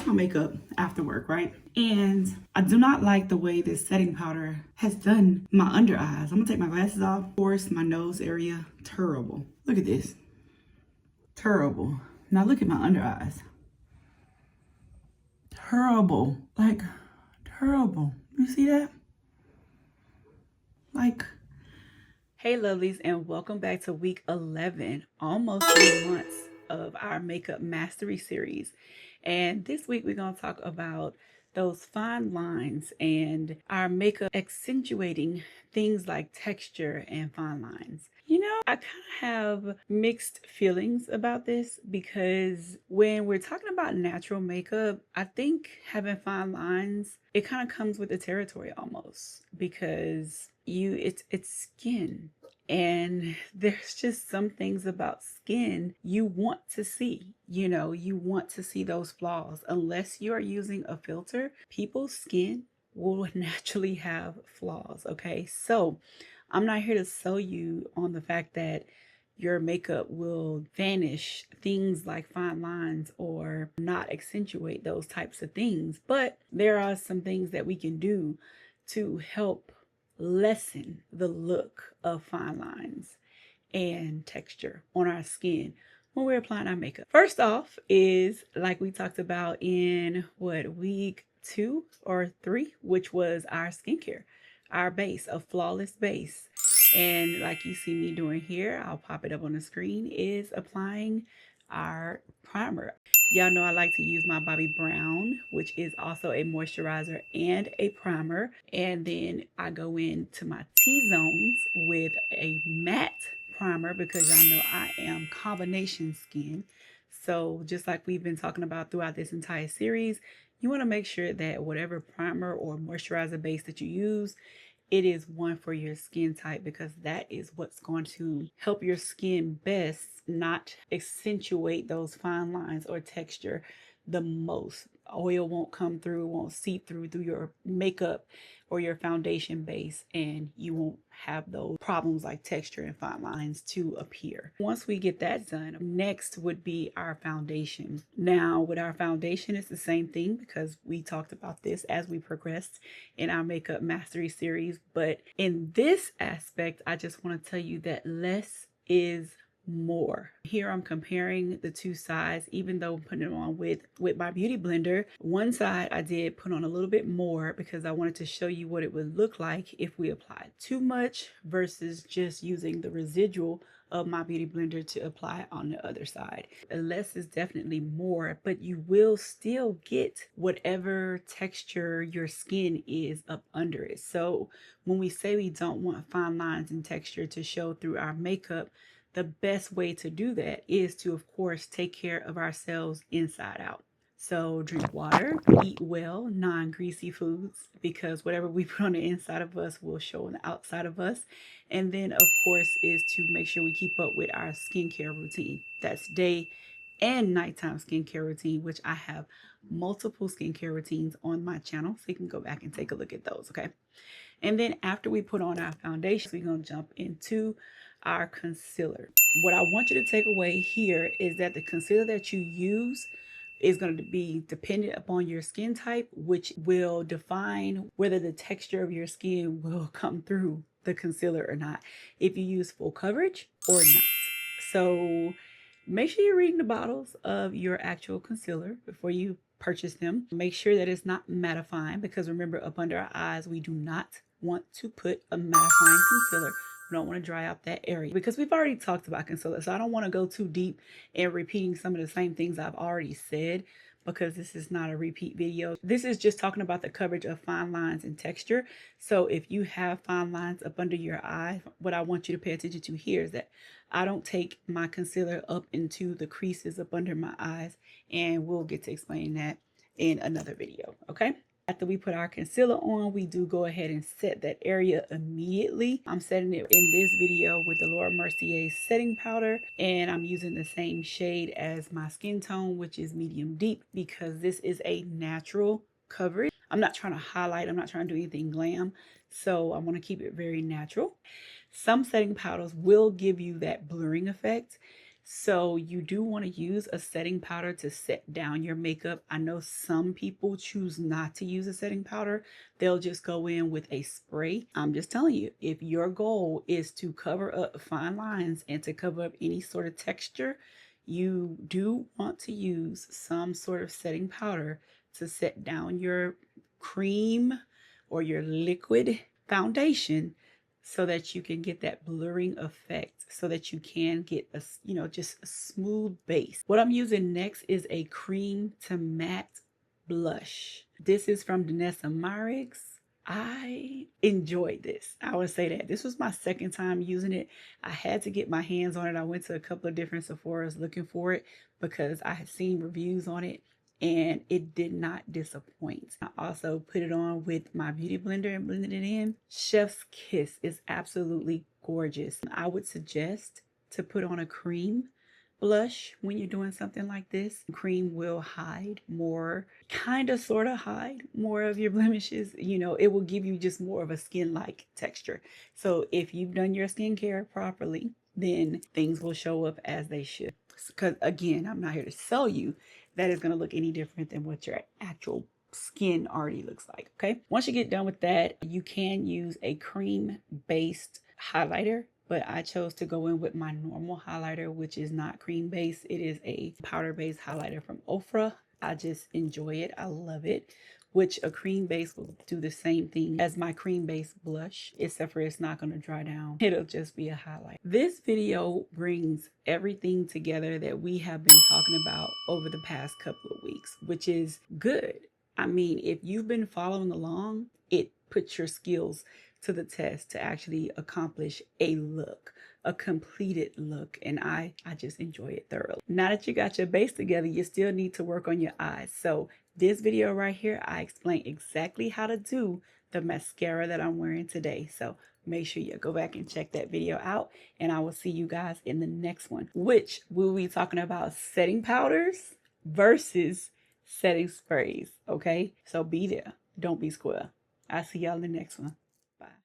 finish my makeup after work, right? And I do not like the way this setting powder has done my under eyes. I'm gonna take my glasses off. Of course, my nose area, terrible. Look at this, terrible. Now look at my under eyes. Terrible, like terrible. You see that? Like, hey lovelies, and welcome back to week 11, almost 3 months of our makeup mastery series. And this week we're going to talk about those fine lines and our makeup accentuating things like texture and fine lines. You know, I kind of have mixed feelings about this because when we're talking about natural makeup, I think having fine lines, it kind of comes with the territory almost, because it's skin, and there's just some things about skin you want to see. You know, you want to see those flaws. Unless you are using a filter, people's skin will naturally have flaws. Okay, so I'm not here to sell you on the fact that your makeup will vanish things like fine lines or not accentuate those types of things, but there are some things that we can do to help lessen the look of fine lines and texture on our skin when we're applying our makeup. First off is, like we talked about in week 2 or 3, which was our skincare, our base, a flawless base. And like you see me doing here, I'll pop it up on the screen, is applying our primer. Y'all know I like to use my Bobbi Brown, which is also a moisturizer and a primer. And then I go into my T-zones with a matte primer because y'all know I am combination skin. So just like we've been talking about throughout this entire series, you want to make sure that whatever primer or moisturizer base that you use, it is one for your skin type, because that is what's going to help your skin best not accentuate those fine lines or texture the most. Oil won't come through, won't seep through your makeup or your foundation base, and you won't have those problems like texture and fine lines to appear. Once we get that done, next would be our foundation. Now with our foundation, it's the same thing because we talked about this as we progressed in our makeup mastery series, but in this aspect, I just want to tell you that less is more. Here I'm comparing the two sides, even though I'm putting it on with my beauty blender. One side I did put on a little bit more because I wanted to show you what it would look like if we applied too much versus just using the residual of my beauty blender to apply on the other side. Less is definitely more, but you will still get whatever texture your skin is up under it. So when we say we don't want fine lines and texture to show through our makeup, the best way to do that is to, of course, take care of ourselves inside out. So drink water, eat well, non-greasy foods, because whatever we put on the inside of us will show on the outside of us. And then, of course, is to make sure we keep up with our skincare routine. That's day and nighttime skincare routine, which I have multiple skincare routines on my channel, so you can go back and take a look at those, okay? And then after we put on our foundation, we're going to jump into our concealer. What I want you to take away here is that the concealer that you use is going to be dependent upon your skin type, which will define whether the texture of your skin will come through the concealer or not, if you use full coverage or not. So make sure you're reading the bottles of your actual concealer before you purchase them. Make sure that it's not mattifying, because remember, up under our eyes, we do not want to put a mattifying concealer. We don't want to dry out that area, because we've already talked about concealer. So I don't want to go too deep in repeating some of the same things I've already said, because this is not a repeat video. This is just talking about the coverage of fine lines and texture. So if you have fine lines up under your eye, what I want you to pay attention to here is that I don't take my concealer up into the creases up under my eyes, and we'll get to explaining that in another video, okay? After we put our concealer on, we do go ahead and set that area immediately. I'm setting it in this video with the Laura Mercier setting powder, and I'm using the same shade as my skin tone, which is medium deep, because this is a natural coverage. I'm not trying to highlight, I'm not trying to do anything glam, so I want to keep it very natural. Some setting powders will give you that blurring effect. So you do want to use a setting powder to set down your makeup. I know some people choose not to use a setting powder. They'll just go in with a spray. I'm just telling you, if your goal is to cover up fine lines and to cover up any sort of texture, you do want to use some sort of setting powder to set down your cream or your liquid foundation so that you can get that blurring effect, so that you can get a, just a smooth base. What I'm using next is a cream to matte blush. This is from Danessa Myricks. I enjoyed this. I would say that this was my second time using it. I had to get my hands on it. I went to a couple of different Sephora's looking for it because I had seen reviews on it and it did not disappoint. I also put it on with my beauty blender and blended it in. Chef's Kiss is absolutely gorgeous. I would suggest to put on a cream blush when you're doing something like this. Cream will hide more, kind of sort of hide more of your blemishes. It will give you just more of a skin-like texture. So if you've done your skincare properly, then things will show up as they should. Because again, I'm not here to sell you that is going to look any different than what your actual skin already looks like. Okay, once you get done with that, you can use a cream based highlighter, but I chose to go in with my normal highlighter, which is not cream based. It is a powder based highlighter from Ofra. I just enjoy it. I love it. Which a cream base will do the same thing as my cream base blush, except for it's not going to dry down. It'll just be a highlight. This video brings everything together that we have been talking about over the past couple of weeks, which is good. I mean, if you've been following along, it puts your skills to the test to actually accomplish a look, a completed look, and I just enjoy it thoroughly. Now that you got your base together, you still need to work on your eyes. So this video right here, I explain exactly how to do the mascara that I'm wearing today. So make sure you go back and check that video out, and I will see you guys in the next one, which we'll be talking about setting powders versus setting sprays. Okay, so be there, don't be square. I'll see y'all in the next one. Bye.